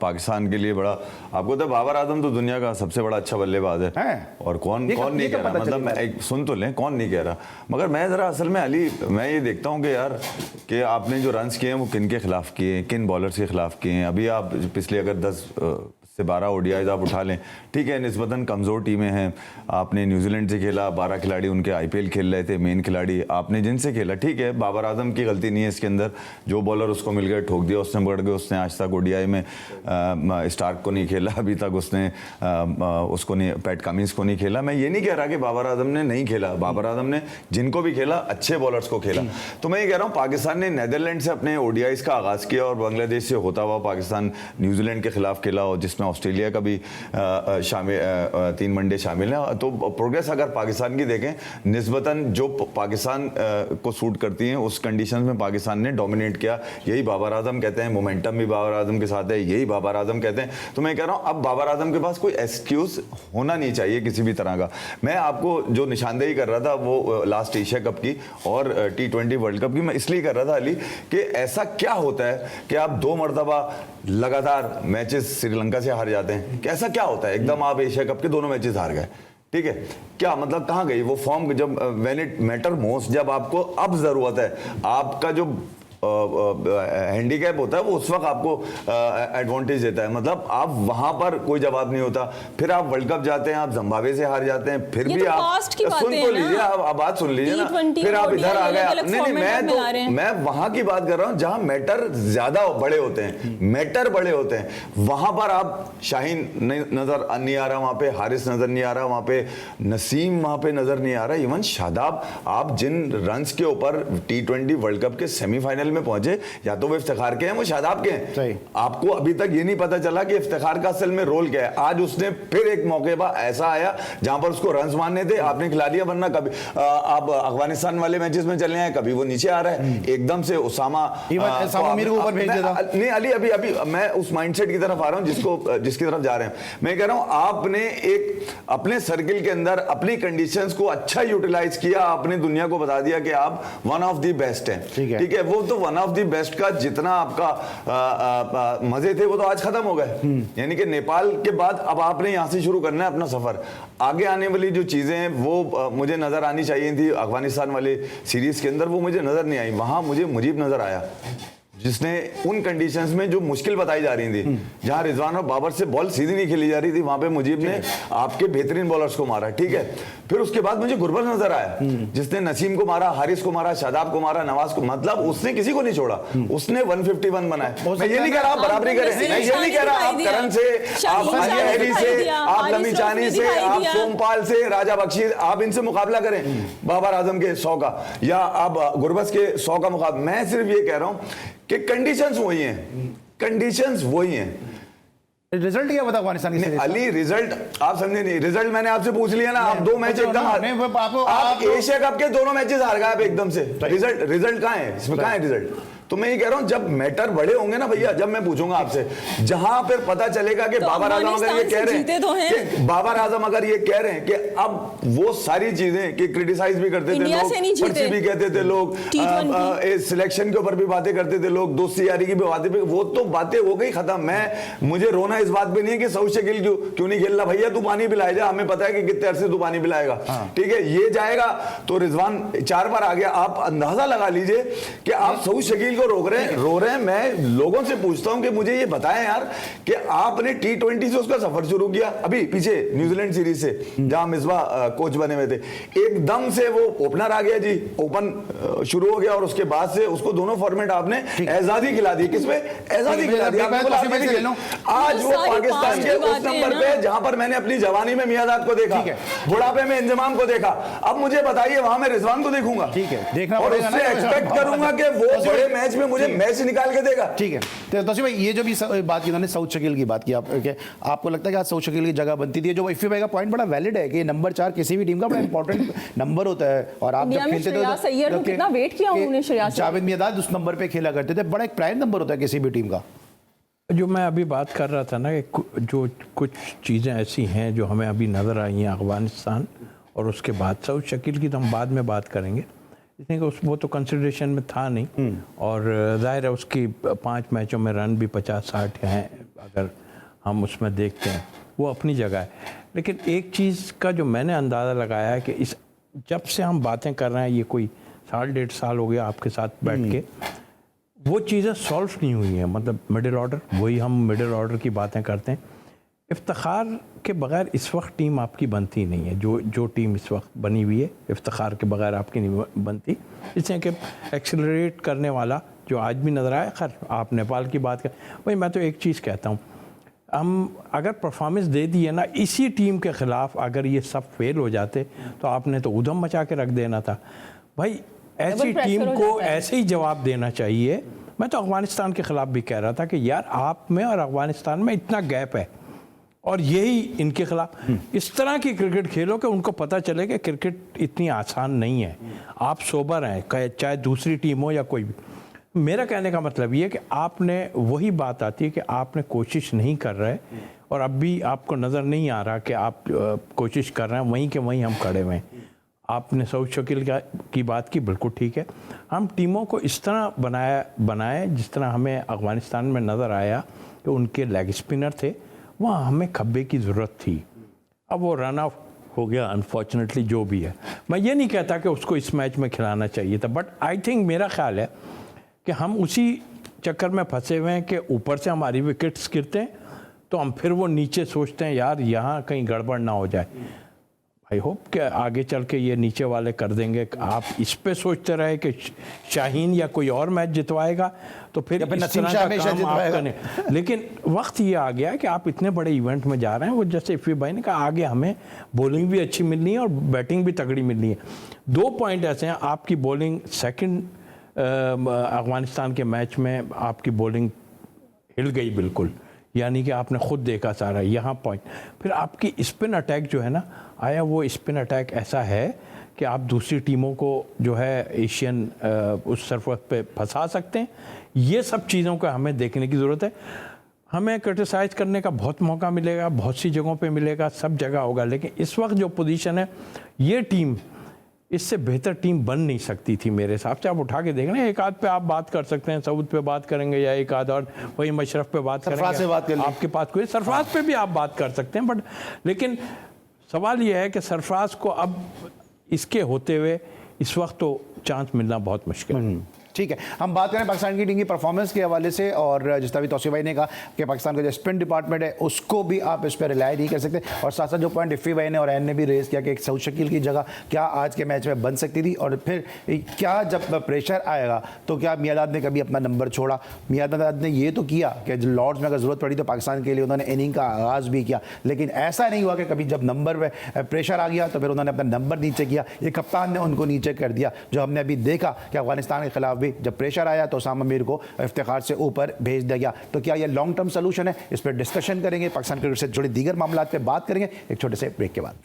Speaker 2: पाकिस्तान के लिए बड़ा, आपको तो बाबर आजम तो दुनिया का सबसे बड़ा अच्छा बल्लेबाज है। और कौन नहीं कह रहा, मतलब मैं एक सुन तो लें, कौन नहीं कह रहा, मगर मैं ज़रा असल में अली मैं ये देखता हूँ कि यार कि आपने जो रन्स किए हैं वो किन के खिलाफ किए हैं, किन बॉलर्स के खिलाफ किए हैं। अभी आप पिछले अगर 10 से 12 ओडीआईज आप उठा लें, ठीक है, निस्बतन कमज़ोर टीमें हैं, आपने न्यूजीलैंड से खेला, 12 खिलाड़ी उनके आईपीएल खेल रहे थे, मेन खिलाड़ी आपने जिनसे खेला, ठीक है, बाबर आजम की गलती नहीं है इसके अंदर, जो बॉलर उसको मिल गए ठोक दिया, उसने पकड़ के, उसने आज तक ओडीआई में स्टार्क को नहीं खेला, अभी तक उसने उसको नहीं, पैट कमिंस को नहीं खेला। मैं ये नहीं कह रहा कि बाबर आजम ने नहीं खेला, बाबर आजम ने जिनको भी खेला अच्छे बॉलर्स को खेला। तो मैं ये कह रहा हूँ, पाकिस्तान ने नीदरलैंड से अपने ओडीआईज का आगाज़ किया और बांग्लादेश से होता हुआ पाकिस्तान न्यूजीलैंड के खिलाफ खेला, और जिसमें ऑस्ट्रेलिया का भी शामिल 3 वनडे शामिल है। तो प्रोग्रेस अगर पाकिस्तान की देखें, निस्बतन जो पाकिस्तान को सूट करती हैं उस कंडीशन में पाकिस्तान ने डोमिनेट किया। यही बाबर आजम कहते हैं, मोमेंटम भी बाबर आजम के साथ है, यही बाबर आजम कहते हैं। तो मैं कह रहा हूँ अब बाबर आजम के पास कोई एक्सक्यूज होना नहीं चाहिए किसी भी तरह का। मैं आपको जो निशानदेही कर रहा था वो लास्ट एशिया कप की और T20 वर्ल्ड कप की मैं इसलिए कर रहा था अली कि ऐसा क्या होता है कि आप 2 मरतबा लगातार मैचेस श्रीलंका से हार जाते हैं, कैसा क्या होता है, एकदम आप एशिया कप के दोनों मैचेस हार गए, ठीक है, क्या मतलब कहाँ गई वो फॉर्म? जब व्हेन इट मैटर मोस्ट, जब आपको अब जरूरत है, आपका जो हैंडीकैप होता है वो उस वक्त आपको एडवांटेज देता है, मतलब आप वहां पर कोई जवाब नहीं होता। फिर आप वर्ल्ड कप जाते हैं, आप जिम्बाब्वे से हार जाते हैं, फिर भी आप सुन तो लीजिए, आप बात सुन लीजिए ना, फिर आप इधर आ गए। नहीं, मैं वहां की बात कर रहा हूं जहां मैटर ज्यादा बड़े होते हैं, मैटर बड़े होते हैं, वहां पर आप शाहीन नजर नहीं आ रहा, वहां पे हारिस नजर नहीं आ रहा, वहां पे नसीम वहां पे नजर नहीं आ रहा, इवन शादाब, आप जिन रन्स के ऊपर T20 वर्ल्ड कप के सेमीफाइनल में पहुंचे, या तो वो इफ्तिखार के हैं, वो शादाब के हैं। आपको अभी तक ये नहीं पता चला कि इफ्तिखार का असल में रोल क्या है। आज उसने फिर एक मौके पर ऐसा आया जहां पर उसको रन्स मारने थे, आपने खिला दिया, वरना कभी आप अफगानिस्तान वाले मैचेस में चले आए, कभी वो नीचे आ रहा है एकदम से, उसामा मीर को ऊपर भेज देता। नहीं अली, अभी मैं उस माइंडसेट की तरफ आ रहा हूं जिसकी तरफ जा रहे हैं। मैं कह रहा हूं आपने एक अपने सर्किल के अंदर अपनी कंडीशंस को अच्छा यूटिलाइज किया, आपने दुनिया को बता दिया कि आप वन ऑफ द बेस्ट हैं, ठीक है, वो तो वन ऑफ द बेस्ट का जितना आपका मजे थे वो तो आज खत्म हो गए। यानी कि नेपाल के बाद अब आपने यहां से शुरू करना है अपना सफर। आगे आने वाली जो चीजें हैं वो मुझे नजर आनी चाहिए थी अफगानिस्तान वाले सीरीज के अंदर, वो मुझे नजर नहीं आई, वहां मुझे मुजीब नजर आया। जिसने उन कंडीशंस में जो मुश्किल बताई जा रही थी, जहां रिजवान और बाबर से बॉल सीधी नहीं खेली जा रही थी, वहां पे मुजीब ने आपके बेहतरीन बॉलर्स को मारा, ठीक है। फिर उसके बाद मुझे गुरबज नजर आया, जिसने नसीम को मारा, हारिस को मारा, शादाब को मारा, नवाज को, मतलब उसने किसी को नहीं छोड़ा, उसने 151 बनाए। मैं ये नहीं कह रहा आप बराबरी करें, मैं ये नहीं कह रहा आप करण से, आप आलिया हैरी से, आप लमीचानी से, आप सोमपाल से, राजा बख्शी, आप इनसे मुकाबला करें बाबर आजम के 100 का, या आप गुरबज के 100 का मुकाबला। मैं सिर्फ ये कह रहा हूं कि कंडीशंस वही हैं, कंडीशंस वही हैं।
Speaker 1: रिजल्ट क्या बता अफगानिस्तान की?
Speaker 2: अली रिजल्ट आप समझे नहीं, रिजल्ट मैंने आपसे पूछ लिया ना, आप 2 मैच एकदम आप एशिया कप के दोनों मैचेस हार गए आप एकदम से। रिजल्ट कहाँ है इसमें, कहाँ है रिजल्ट? तो मैं ये कह रहा हूं जब मैटर बड़े होंगे ना भैया, जब मैं पूछूंगा आपसे, जहां फिर पता चलेगा कि बाबर आजम अगर ये कह रहे हैं कि बाबर आजम अगर ये कह रहे हैं कि अब वो सारी चीजें कि क्रिटिसाइज भी करते थे लोग, पर्ची भी कहते थे लोग, सिलेक्शन के ऊपर भी बातें करते थे लोग, दोस्ती यारी की भी बातें, वो तो बातें हो गई खत्म। मुझे रोना इस बात पे नहीं है कि सऊद शकील क्यों नहीं खेल रहा, भैया तू पानी पिलाए जा, हमें पता है कि कितने अरसे तू पानी पिलाएगा, ठीक है। ये जाएगा तो रिजवान 4 बार आ गया, आप अंदाजा लगा लीजिए कि आप सऊद शकील को रो रहे हैं। मैं लोगों से पूछता हूं कि मुझे ये बताएं यार कि आपने T20 से उसका सफर शुरू किया, अभी पीछे न्यूजीलैंड सीरीज से जहां मिसबा कोच बने हुए थे, एकदम से वो ओपनर आ गया जी, ओपन शुरू हो गया और उसके बाद से उसको दोनों फॉर्मेट आपने आजादी खिला दी। किसमें आजादी खिला दी? आज वो पाकिस्तान के उस नंबर पे जहां पर मैंने अपनी जवानी में मियादाद को देखा, बुढ़ापे में इंजमाम को देखा, अब मुझे बताइए वहां मैं रिजवान को देखूंगा,
Speaker 1: ठीक है, देखना
Speaker 2: और उससे एक्सपेक्ट करूंगा कि वो बड़े मैच में मुझे मैच निकाल के देगा, ठीक है।
Speaker 1: तो तौसीफ भाई, ये जो भी बात की उन्होंने सऊद शकील की बात की, आपको लगता है कि आज सऊद शकील की जगह बनती थी? जो इफ़ी भाई का पॉइंट बड़ा वैलिड है कि नंबर 4 किसी भी टीम का बड़ा इंपॉर्टेंट नंबर होता है, और आप जब खेलते थे तो
Speaker 3: कितना वेट किया उन्होंने,
Speaker 1: जावेद मियादाद उस नंबर पे खेला करते थे, बड़ा एक प्राइम नंबर होता है किसी भी टीम का।
Speaker 4: जो मैं अभी बात कर रहा था ना कि जो कुछ चीज़ें ऐसी हैं जो हमें अभी नज़र आई हैं अफगानिस्तान, और उसके बाद सऊद शकील की तो हम बाद में बात करेंगे, इसलिए कि वो तो कंसिडरेशन में था नहीं, और जाहिर है उसकी 5 मैचों में रन भी 50-60 हैं, अगर हम उसमें देखते हैं वो अपनी जगह है। लेकिन एक चीज़ का जो मैंने अंदाज़ा लगाया है कि इस जब से हम बातें कर रहे हैं, ये कोई 1.5 साल हो गया आपके साथ बैठ के, वो चीज़ें सॉल्व नहीं हुई हैं। मतलब मिडिल ऑर्डर, वही हम मिडिल ऑर्डर की बातें करते हैं। इफ्तिखार के बगैर इस वक्त टीम आपकी बनती नहीं है, जो टीम इस वक्त बनी हुई है इफ्तिखार के बगैर आपकी नहीं बनती। इसलिए कि एक्सेलरेट करने वाला जो आज भी नज़र आया, खैर आप नेपाल की बात कर, भाई मैं तो एक चीज़ कहता हूँ, हम अगर परफॉर्मेंस दे दी है ना इसी टीम के ख़िलाफ़, अगर ये सब फेल हो जाते तो आपने तो उधम मचा के रख देना था। भाई ऐसी टीम को ऐसे ही जवाब देना चाहिए। मैं तो अफगानिस्तान के ख़िलाफ़ भी कह रहा था कि यार आप में और अफगानिस्तान में इतना गैप है, और यही इनके खिलाफ इस तरह की क्रिकेट खेलो कि उनको पता चले कि क्रिकेट इतनी आसान नहीं है। आप सोबर हैं, चाहे दूसरी टीम हो या कोई भी। मेरा कहने का मतलब ये है कि आपने वही बात आती है कि आपने कोशिश नहीं कर रहे, और अब भी आपको नज़र नहीं आ रहा कि आप कोशिश कर रहे हैं, वहीं के वहीं हम खड़े हुए हैं। आपने सऊद शकील की बात की, बिल्कुल ठीक है। हम टीमों को इस तरह बनाए जिस तरह हमें अफगानिस्तान में नज़र आया कि उनके लेग स्पिनर थे, वहाँ हमें खब्बे की ज़रूरत थी। अब वो रन आउट हो गया अनफॉर्चुनेटली, जो भी है। मैं ये नहीं कहता कि उसको इस मैच में खिलाना चाहिए था, बट आई थिंक मेरा ख्याल है कि हम उसी चक्कर में फंसे हुए हैं कि ऊपर से हमारी विकेट्स गिरते हैं तो हम फिर वो नीचे सोचते हैं यार यहाँ कहीं गड़बड़ ना हो जाए। आई होप कि आगे चल के ये नीचे वाले कर देंगे। आप इस पे सोचते रहे कि शाहीन या कोई और मैच जितवाएगा तो फिर इस तरह का काम आप करें, लेकिन वक्त ये आ गया कि आप इतने बड़े इवेंट में जा रहे हैं। वो जैसे इफ़ी भाई ने कहा, आगे हमें बॉलिंग भी अच्छी मिलनी है और बैटिंग भी तगड़ी मिलनी है। 2 पॉइंट ऐसे हैं, आपकी बॉलिंग सेकंड अफगानिस्तान के मैच में आपकी बॉलिंग हिल गई बिल्कुल, यानी कि आपने खुद देखा सारा यहाँ पॉइंट। फिर आपकी स्पिन अटैक जो है ना आया, वो स्पिन अटैक ऐसा है कि आप दूसरी टीमों को जो है एशियन उस सरफेस पे फंसा सकते हैं। ये सब चीज़ों को हमें देखने की ज़रूरत है। हमें क्रिटिसाइज़ करने का बहुत मौका मिलेगा, बहुत सी जगहों पे मिलेगा, सब जगह होगा, लेकिन इस वक्त जो पोजीशन है, ये टीम इससे बेहतर टीम बन नहीं सकती थी मेरे हिसाब से। आप उठा के देख ना, एक आध पे आप बात कर सकते हैं, सऊद पे बात करेंगे या एक आध और वही मशरफ पे बात करेंगे, आपके पास कोई सरफराज पे भी आप बात कर सकते हैं, बट लेकिन सवाल यह है कि सरफराज को अब इसके होते हुए इस वक्त तो चांस मिलना बहुत मुश्किल है।
Speaker 1: ठीक है, हम बात करें पाकिस्तान की टीम की परफॉर्मेंस के हवाले से, और जिस तरह तौसीफ भाई ने कहा कि पाकिस्तान का जो स्पिन डिपार्टमेंट है उसको भी आप इस पर रिलाई नहीं कर सकते, और साथ साथ जो पॉइंट इफ़ी भाई ने और एन ने भी रेज किया कि एक सऊद शकील की जगह क्या आज के मैच में बन सकती थी, और फिर क्या जब प्रेशर आएगा तो क्या मियादाद ने कभी अपना नंबर छोड़ा। मियादाद ने ये तो किया कि लॉर्ड्स में अगर ज़रूरत पड़ी तो पाकिस्तान के लिए उन्होंने इनिंग का आगाज़ भी किया, लेकिन ऐसा नहीं हुआ कि कभी जब नंबर पर प्रेशर आ गया तो फिर उन्होंने अपना नंबर नीचे किया। ये कप्तान ने उनको नीचे कर दिया, जो हमने अभी देखा कि अफगानिस्तान के खिलाफ भी जब प्रेशर आया तो उसामा मीर को इफ्तिखार से ऊपर भेज दिया गया। तो क्या यह लॉन्ग टर्म सोल्यूशन है, इस पर डिस्कशन करेंगे, पाकिस्तान क्रिकेट से जुड़े दीगर मामलों पर बात करेंगे एक छोटे से ब्रेक के बाद।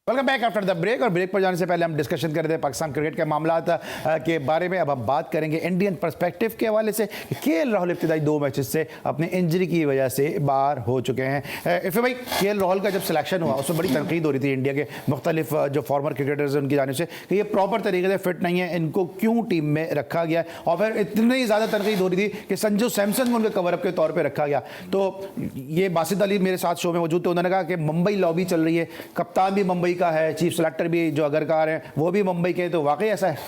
Speaker 1: Welcome back after the break. और ब्रेक पर जाने से पहले हम डिस्कशन कर रहे थे पाकिस्तान क्रिकेट के मामला के बारे में। अब हम बात करेंगे इंडियन पर्सपेक्टिव के हवाले से। केएल राहुल इब्तिदाई 2 मैचेस से अपनी इंजरी की वजह से बाहर हो चुके हैं। इफ़े भाई, केएल राहुल का जब सिलेक्शन हुआ उसमें बड़ी तनकीद हो रही थी इंडिया के मुख्तलिफ जो फॉर्मर क्रिकेटर्स हैं उनकी जानिब से कि ये प्रॉपर तरीके से फिट नहीं है, इनको क्यों टीम में रखा गया, और फिर इतनी ज़्यादा तनकीद हो रही थी कि संजू सैमसन को उनके कवरअप के तौर पर रखा गया। तो ये बासित अली मेरे साथ शो में मौजूद थे, उन्होंने कहा कि मुंबई लॉबी चल रही है, कप्तान भी मुंबई का है, चीफ सेलेक्टर भी जो अगरकार हैं वो भी मुंबई के, तो वाकई ऐसा है?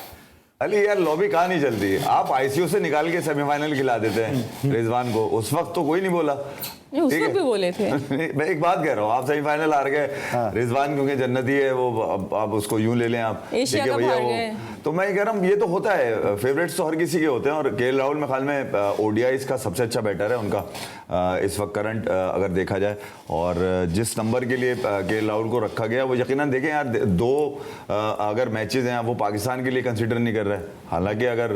Speaker 2: अली यार, लॉबी कहाँ नहीं चलती। आप आईसीयू से निकाल के सेमीफाइनल खिला देते हैं रिजवान को, उस वक्त तो कोई नहीं बोला,
Speaker 3: उस वक्त भी बोले थे।
Speaker 2: मैं एक बात कह रहा हूँ, आप सेमीफाइनल हार गए, रिजवान क्योंकि जन्नती है वो, आप उसको यूं ले लें, आप
Speaker 3: एशिया कप हार गए।
Speaker 2: तो मैं कह रहा हूँ ये तो होता है, फेवरेट्स तो हर किसी के होते हैं, और केएल राहुल में ख्याल में ओडीआई का सबसे अच्छा बैटर है उनका इस वक्त करंट अगर देखा जाए, और जिस नंबर के लिए केएल राहुल को रखा गया वो यकीनन देखें यार, 2 अगर मैचेस हैं वो पाकिस्तान के लिए कंसिडर नहीं कर रहे, हालांकि अगर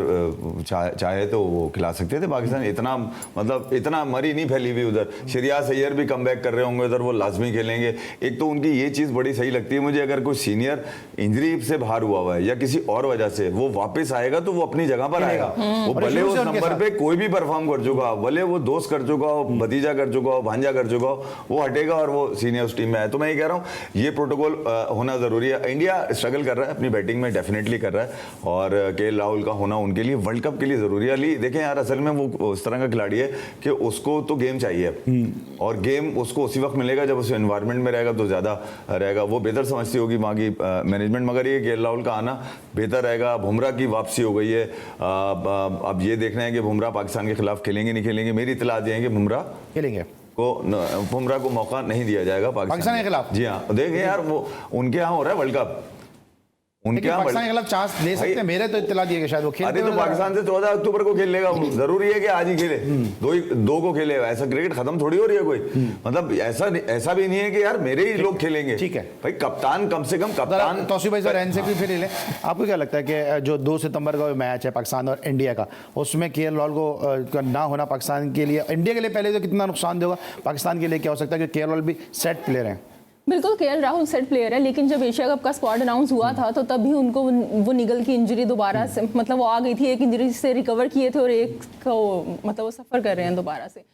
Speaker 2: चाहे तो वो खिला सकते थे पाकिस्तान, इतना मतलब इतना मरी नहीं फैली हुई उधर। शरियास अय्यर भी कम बैक कर रहे होंगे उधर, वो लाजमी खेलेंगे। एक तो उनकी ये चीज़ बड़ी सही लगती है मुझे, अगर कोई सीनियर इंजरी से बाहर हुआ है या किसी और वजह से वो वापस आएगा तो वो अपनी जगह पर आएगा, वो भले उस नंबर पे कोई भी परफॉर्म कर चुका हो, भले वो दोस्त कर चुका हो, भतीजा कर चुका हो, भांजा कर चुका हो, वो हटेगा और वो सीनियर उस टीम में आए। तो मैं ये कह रहा हूँ ये प्रोटोकॉल होना जरूरी है। इंडिया स्ट्रगल कर रहा है अपनी बैटिंग में, डेफिनेटली कर रहा है, और केएल राहुल का होना उनके लिए वर्ल्ड कप के लिए जरूरी है। अली देखें यार, असल में वो उस तरह का खिलाड़ी है कि उसको तो गेम चाहिए, और गेम उसको उसी वक्त मिलेगा जब उस एनवायरनमेंट में रहेगा तो ज़्यादा रहेगा। वो बेहतर समझती होगी वहाँ की मैनेजमेंट, मगर ये केएल राहुल का आना बेहतर रहेगा। बुमराह की वापसी हो गई है, अब ये देखना है कि बुमराह पाकिस्तान के खिलाफ खेलेंगे नहीं खेलेंगे। मेरी इत्तला दी है कि बुमराह को मौका नहीं दिया जाएगा पाकिस्तान के खिलाफ। जी हाँ, देखें यार, वो उनके यहाँ हो रहा है वर्ल्ड कप, उनके
Speaker 1: पाकिस्तान के खिलाफ चांस ले सकते हैं। मेरे तो इत्तला दिए कि शायद वो खेलते,
Speaker 2: तो पाकिस्तान से 14 अक्टूबर को खेल लेगा, जरूरी है कि आज ही खेले, 2 को खेले, ऐसा क्रिकेट खत्म थोड़ी हो रही है कोई, मतलब ऐसा भी नहीं है कि यार मेरे ही लोग खेलेंगे। ठीक है भाई, कप्तान कम से कम कप्तान।
Speaker 1: तौसीफ भाई सर से भी फिर ले, आपको क्या लगता है कि जो 2 सितंबर का मैच है पाकिस्तान और इंडिया का, उसमें केएल राहुल को ना होना पाकिस्तान के लिए, इंडिया के लिए पहले तो कितना नुकसान देगा, पाकिस्तान के लिए क्या हो सकता है कि केएल राहुल भी सेट प्लेयर हैं?
Speaker 3: बिल्कुल, केएल राहुल सेट प्लेयर है, लेकिन जब एशिया कप का स्क्वाड अनाउंस हुआ था तो तब भी उनको वो निगल की इंजरी दोबारा से, मतलब वो आ गई थी, एक इंजरी से रिकवर किए थे और एक को मतलब वो सफ़र कर रहे हैं दोबारा से।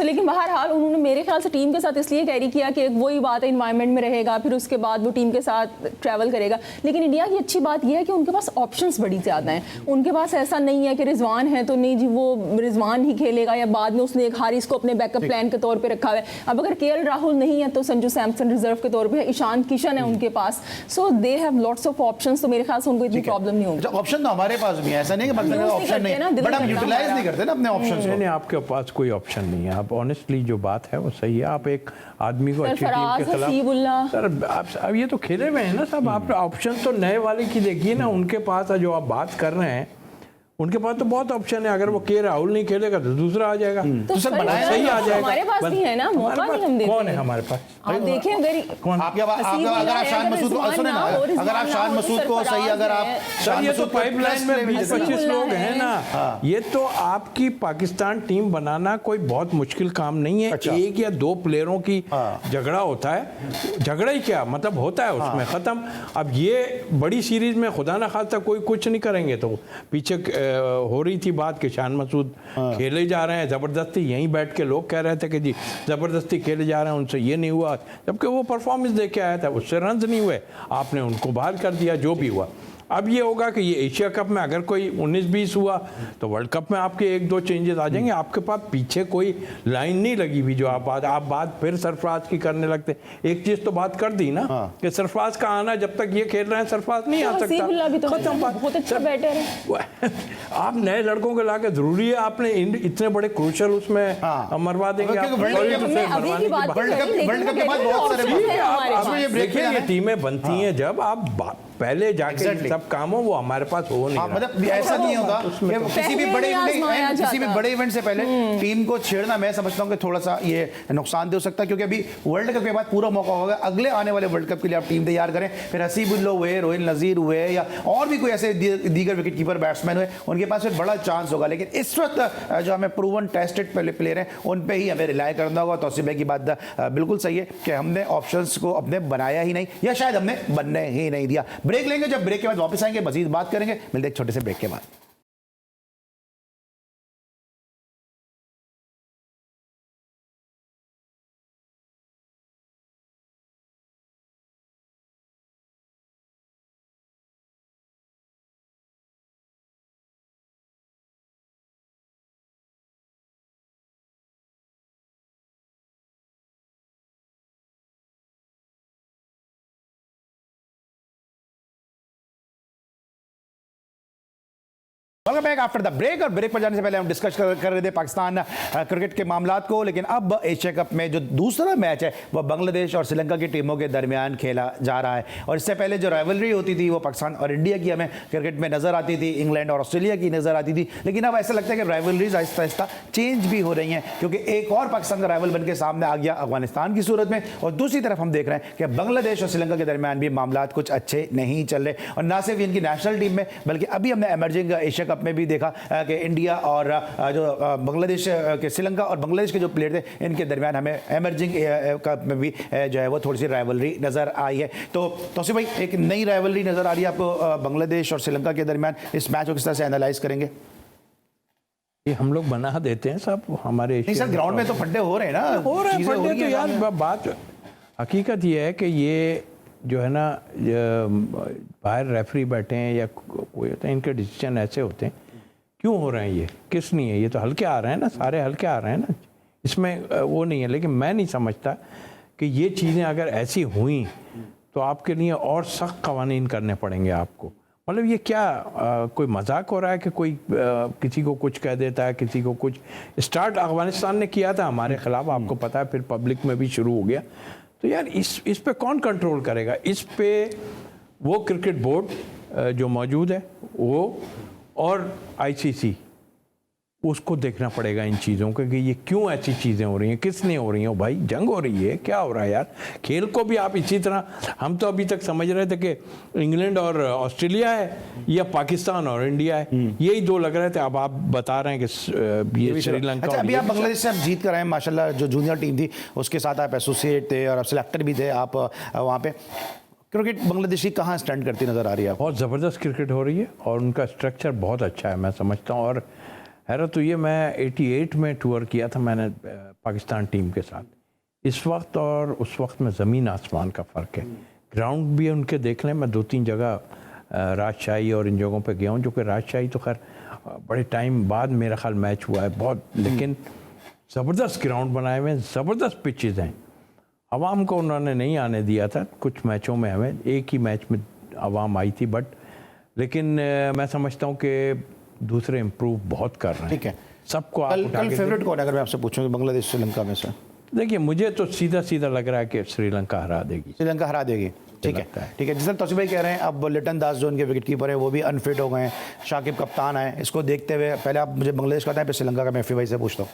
Speaker 3: लेकिन बहरहाल उन्होंने मेरे ख्याल से टीम के साथ इसलिए कैरी किया कि वही बात है, इन्वायरमेंट में रहेगा, फिर उसके बाद वो टीम के साथ ट्रैवल करेगा। लेकिन इंडिया की अच्छी बात यह है कि उनके पास ऑप्शंस बड़ी ज़्यादा हैं। उनके पास ऐसा नहीं है कि रिजवान है तो नहीं जी वो रिजवान ही खेलेगा, या बाद में उसने एक हारिस को अपने बैकअप प्लान के तौर पर रखा हुआ है। अब अगर केएल राहुल नहीं है तो संजू सैमसन रिजर्व के तौर पर है, ईशान किशन है उनके पास, so they have lots of options. तो मेरे ख्याल से उनको इतनी प्रॉब्लम नहीं होगी।
Speaker 1: ऑप्शन तो हमारे पास भी है, ऐसा नहीं कि ऑप्शन नहीं, बट हम यूटिलाइज नहीं करते ना अपने ऑप्शंस को।
Speaker 4: आपके पास कोई ऑप्शन नहीं है, आप ऑनेस्टली जो बात है वो सही है। आप एक आदमी को अच्छी टीम के खिलाफ, सर अब ये तो खेले हुए हैं ना सब, आप ऑप्शन तो नए वाले की देखिए ना, उनके पास जो आप बात कर रहे हैं उनके पास तो बहुत ऑप्शन है, अगर वो के राहुल नहीं खेलेगा तो दूसरा आ जाएगा,
Speaker 3: तो
Speaker 1: सर
Speaker 3: सही
Speaker 1: बनाया
Speaker 4: सही आ जाएगा।
Speaker 3: हमारे पास भी है ना, मौका नहीं हम देते
Speaker 4: कौन है
Speaker 3: हैं।
Speaker 4: हमारे पास?
Speaker 3: आप देखें अगर
Speaker 4: कौन?
Speaker 1: आपके अगर आप शान मसूद को सुने ना, अगर आप शान मसूद को सही, अगर आप
Speaker 4: सर ये तो पाइपलाइन में 20-25 लोग हैं ना।
Speaker 1: हाँ।
Speaker 4: ये तो आपकी पाकिस्तान टीम बनाना कोई बहुत मुश्किल काम नहीं है।
Speaker 1: अच्छा।
Speaker 4: एक या दो प्लेयरों की
Speaker 1: हाँ।
Speaker 4: झगड़ा होता है, झगड़ा ही क्या मतलब होता है उसमें, खत्म। अब ये बड़ी सीरीज में खुदा ना खास्ता कोई कुछ नहीं करेंगे तो पीछे हो रही थी बात कि शान मसूद खेले जा रहे हैं ज़बरदस्ती, यहीं बैठ के लोग कह रहे थे कि जी ज़बरदस्ती खेले जा रहे हैं, उनसे ये नहीं हुआ, जबकि वो परफॉर्मेंस दे के आया था, उससे रन्स नहीं हुए, आपने उनको बाहर कर दिया, जो भी हुआ। अब ये होगा कि ये एशिया कप में अगर कोई 19-20 हुआ तो वर्ल्ड कप में आपके 1-2 चेंजेस आ जाएंगे। आपके पास पीछे कोई लाइन नहीं लगी हुई जो आप बात फिर सरफराज की करने लगते। एक चीज़ तो बात कर दी ना कि सरफराज का आना, जब तक ये खेल रहे हैं सरफराज नहीं आ सकता,
Speaker 3: भी तो
Speaker 4: खत्म बात।
Speaker 3: बहुत अच्छा बैटर है।
Speaker 4: आप नए लड़कों को लाके जरूरी है आपने इतने बड़े क्रूशल उसमें मरवा देंगे आप? देखिए ये टीमें बनती हैं जब आप पहले जाके सब काम हो, वो हमारे पास हो नहीं।
Speaker 1: मतलब ऐसा नहीं होगा किसी भी बड़े इवेंट से पहले टीम को छेड़ना, मैं समझता हूँ कि थोड़ा सा ये नुकसान दे हो सकता है, क्योंकि अभी वर्ल्ड कप के बाद पूरा मौका होगा, अगले आने वाले वर्ल्ड कप के लिए आप टीम तैयार करें। फिर हसीबुल्ला हुए, रोहिल नज़ीर हुए, या और भी कोई ऐसे दीगर विकेट कीपर बैट्समैन हुए, उनके पास फिर बड़ा चांस होगा। लेकिन इस वक्त जो हमें प्रूवन टेस्टेड प्लेयर हैं उन पर ही हमें रिलाय करना होगा। तौसीफ भाई की बात बिल्कुल सही है कि हमने ऑप्शंस को अपने बनाया ही नहीं, या शायद हमने बनने ही नहीं दिया। ब्रेक लेंगे, जब ब्रेक के बाद वापस आएंगे मजीद बात करेंगे। मिलते हैं एक छोटे से ब्रेक के बाद। Welcome back after the break. और ब्रेक पर जाने से पहले हम डिस्कस कर रहे थे पाकिस्तान क्रिकेट के मामलात को, लेकिन अब एशिया कप में जो दूसरा मैच है वह बांग्लादेश और श्रीलंका की टीमों के दरमियान खेला जा रहा है। और इससे पहले जो राइवलरी होती थी वो पाकिस्तान और इंडिया की हमें क्रिकेट में नजर आती थी, इंग्लैंड और ऑस्ट्रेलिया की नजर आती थी। लेकिन अब ऐसा लगता है कि राइवलरीज आहिस्ता आहिस्ता चेंज भी हो रही हैं, क्योंकि एक और पाकिस्तान का राइवल बनकर सामने आ गया अफगानिस्तान की सूरत में। और दूसरी तरफ हम देख रहे हैं कि बांग्लादेश और श्रीलंका के दरमियान भी मामलात कुछ अच्छे नहीं चल रहे। और ना सिर्फ इनकी नेशनल टीम में, बल्कि अभी हमने एमर्जिंग एशिया कप में भी देखा कि इंडिया और जो बांग्लादेश के, श्रीलंका और बांग्लादेश के जो प्लेयर थे, इनके दरमियान हमें एमर्जिंग कप में भी जो है वो थोड़ी सी राइवलरी नज़र आई है। तो तौसीफ भाई, एक नई राइवलरी नज़र आ रही है आपको बांग्लादेश और श्रीलंका के दरमियान। इस मैच को किस तरह से एनालाइज करेंगे?
Speaker 4: ये हम लोग बना देते हैं सब हमारे।
Speaker 1: नहीं सर, ग्राउंड में तो फड्डे हो रहे हैं ना,
Speaker 4: हो रहे हैं फड्डे तो यार। बात हकीकत ये है कि ये जो है ना, बाहर रेफरी बैठे हैं या कोई होते हैं, इनके डिसीजन ऐसे होते हैं। क्यों हो रहे हैं ये, किस नहीं है, ये तो हल्के आ रहे हैं ना, सारे हल्के आ रहे हैं ना, इसमें वो नहीं है। लेकिन मैं नहीं समझता कि ये चीज़ें अगर ऐसी हुई तो आपके लिए और सख्त कवानीन करने पड़ेंगे आपको। मतलब ये क्या कोई मजाक हो रहा है कि कोई किसी को कुछ कह देता है, किसी को कुछ। स्टार्ट अफगानिस्तान ने किया था हमारे खिलाफ, आपको पता है, फिर पब्लिक में भी शुरू हो गया। तो यार इस पे कौन कंट्रोल करेगा? इस पे वो क्रिकेट बोर्ड जो मौजूद है वो, और आईसीसी, उसको देखना पड़ेगा इन चीज़ों को कि ये क्यों ऐसी चीज़ें हो रही हैं, किस नहीं हो रही हैं। भाई जंग हो रही है, क्या हो रहा है यार? खेल को भी आप इसी तरह, हम तो अभी तक समझ रहे थे कि इंग्लैंड और ऑस्ट्रेलिया है या पाकिस्तान और इंडिया है, यही दो लग रहे थे। अब आप बता रहे हैं कि ये श्रीलंका।
Speaker 1: अच्छा, अभी आप बांग्लादेश से आप जीत कर आए हैं माशाल्लाह। जो जूनियर टीम थी उसके साथ आप एसोसिएट थे और आप सिलेक्टर भी थे आप वहाँ पे। क्रिकेट बांग्लादेशी कहाँ स्टैंड करती नज़र आ रही है?
Speaker 4: बहुत ज़बरदस्त क्रिकेट हो रही है और उनका स्ट्रक्चर बहुत अच्छा है, मैं समझता हूँ। और हैरत तो ये, मैं 88 में टूर किया था मैंने पाकिस्तान टीम के साथ। इस वक्त और उस वक्त में ज़मीन आसमान का फ़र्क है। ग्राउंड भी उनके देख लें, मैं 2-3 जगह राजशाही और इन जगहों पे गया हूँ, जो कि राजशाही तो खैर बड़े टाइम बाद मेरा ख्याल मैच हुआ है बहुत, लेकिन ज़बरदस्त ग्राउंड बनाए हुए हैं, ज़बरदस्त पिचेज़ हैं। आवाम को उन्होंने नहीं आने दिया था कुछ मैचों में, हमें एक ही मैच में आवाम आई थी, बट लेकिन मैं समझता हूँ कि दूसरे इम्प्रूव बहुत कर रहे हैं।
Speaker 1: ठीक है,
Speaker 4: सबको
Speaker 1: कल फेवरेट कौन है अगर मैं आपसे पूछूं बांग्लादेश श्रीलंका में से?
Speaker 4: देखिए मुझे तो सीधा सीधा लग रहा है कि श्रीलंका हरा देगी।
Speaker 1: श्रीलंका हरा देगी। ठीक है ठीक है। जिस तरह तौसीफ भाई कह रहे हैं, अब लिटन दास जो उनके विकेट कीपर है वो भी अनफिट हो गए हैं, शाकिब कप्तान है, इसको देखते हुए पहले आप मुझे बांग्लादेश का बताएं, फिर श्रीलंका का मैं एफी भाई से पूछता हूँ।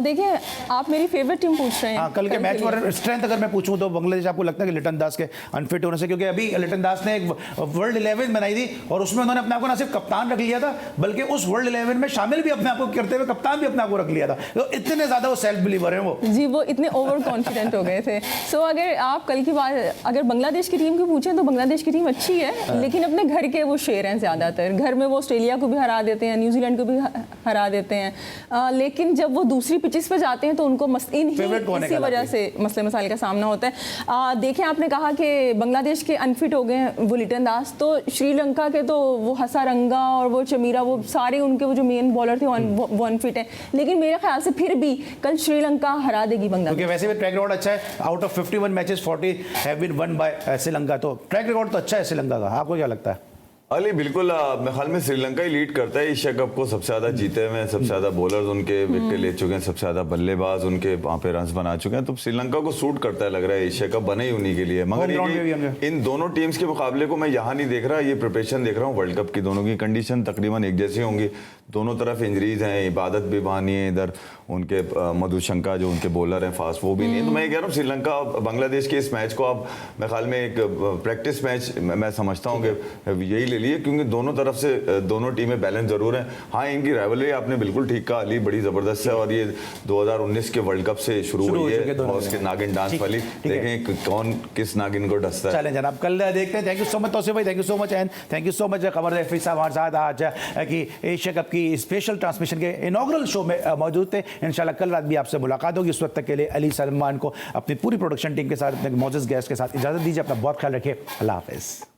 Speaker 3: देखिए, आप मेरी फेवरेट टीम पूछ रहे हैं।
Speaker 1: हाँ, कल के मैच पर स्ट्रेंथ अगर मैं पूछूं तो बांग्लादेश आपको लगता है कि लिटन दास के अनफिट होने से, क्योंकि अभी लिटन दास ने एक वर्ल्ड 11 बनाई थी और उसमें उन्होंने अपने आप को ना सिर्फ कप्तान रख लिया था बल्कि उस वर्ल्ड 11 में शामिल भी अपने आप को करते हुए कप्तान भी अपने आप को रख लिया था। तो इतने ज्यादा वो सेल्फ बिलीवर हैं वो
Speaker 3: जी, वो इतने ओवर कॉन्फिडेंट हो गए थे। सो अगर आप कल की बात अगर बांग्लादेश की टीम की पूछें तो बांग्लादेश की टीम अच्छी है, लेकिन अपने घर के वो शेर हैं ज़्यादातर। घर में वो ऑस्ट्रेलिया को भी हरा देते हैं, न्यूजीलैंड को भी हरा देते हैं, लेकिन जब वो दूसरी पिचेस पर जाते हैं तो उनको इसी वजह से मसले मसाइल का सामना होता है। देखें, आपने कहा कि बांग्लादेश के अनफिट हो गए वो लिटन दास, तो श्रीलंका के तो वो हसारंगा और वो चमीरा, वो सारे उनके वो जो मेन बॉलर थे वो अनफिट हैं, लेकिन मेरे ख्याल से फिर भी कल श्रीलंका हरा देगी बांग्लादेश।
Speaker 1: क्योंकि वैसे भी ट्रैक रिकॉर्ड अच्छा है, out of 51 matches 40 have been won by Sri Lanka, तो ट्रैक रिकॉर्ड तो अच्छा है श्रीलंका का। आपको क्या लगता है?
Speaker 2: अली बिल्कुल, मेरे ख्याल में श्रीलंका ही लीड करता है एशिया कप को। सबसे ज्यादा जीते हुए हैं, सबसे ज्यादा बॉलर्स उनके विकेट ले चुके हैं, सबसे ज्यादा बल्लेबाज उनके वहाँ पे रन्स बना चुके हैं, तो श्रीलंका को सूट करता है, लग रहा है एशिया कप बने ही उन्हीं के लिए। मगर इन दोनों टीम्स के मुकाबले को मैं यहाँ नहीं देख रहा, ये प्रिपरेशन देख रहा हूँ वर्ल्ड कप की। दोनों की कंडीशन तकरीबन एक जैसी होंगी, दोनों तरफ इंजरीज हैं, इबादत भी बहानी है, इधर उनके मधुशंका जो उनके बॉलर हैं फास्ट वो भी नहीं है। तो मैं कह रहा हूँ श्रीलंका बांग्लादेश के इस मैच को आप मेरे ख्याल में एक प्रैक्टिस मैच मैं समझता हूँ कि यही ले लिए, क्योंकि दोनों तरफ से दोनों टीमें बैलेंस जरूर हैं। हाँ, इनकी राइवलरी आपने बिल्कुल ठीक कहा अली, बड़ी जबरदस्त है और ये 2019 के वर्ल्ड कप से शुरू हुई है और उसके नागिन डांस वाली, देखें कौन किस नागिन को डसता है।
Speaker 1: चलें जनाब, कल देखते हैं। Thank you so much Tauseef भाई, thank you so much and thank you so much खबर रफी साहब हमारे साथ आज कि एशिया कप की स्पेशल ट्रांसमिशन के इनॉग्रल शो में मौजूद थे। इंशाल्लाह कल रात भी आपसे मुलाकात होगी। उस वक्त तक के लिए अली सलमान को अपनी पूरी प्रोडक्शन टीम के साथ, अपने मौजूद गेस्ट के साथ इजाजत दीजिए। अपना बहुत ख्याल रखिए। अल्लाह हाफिज़।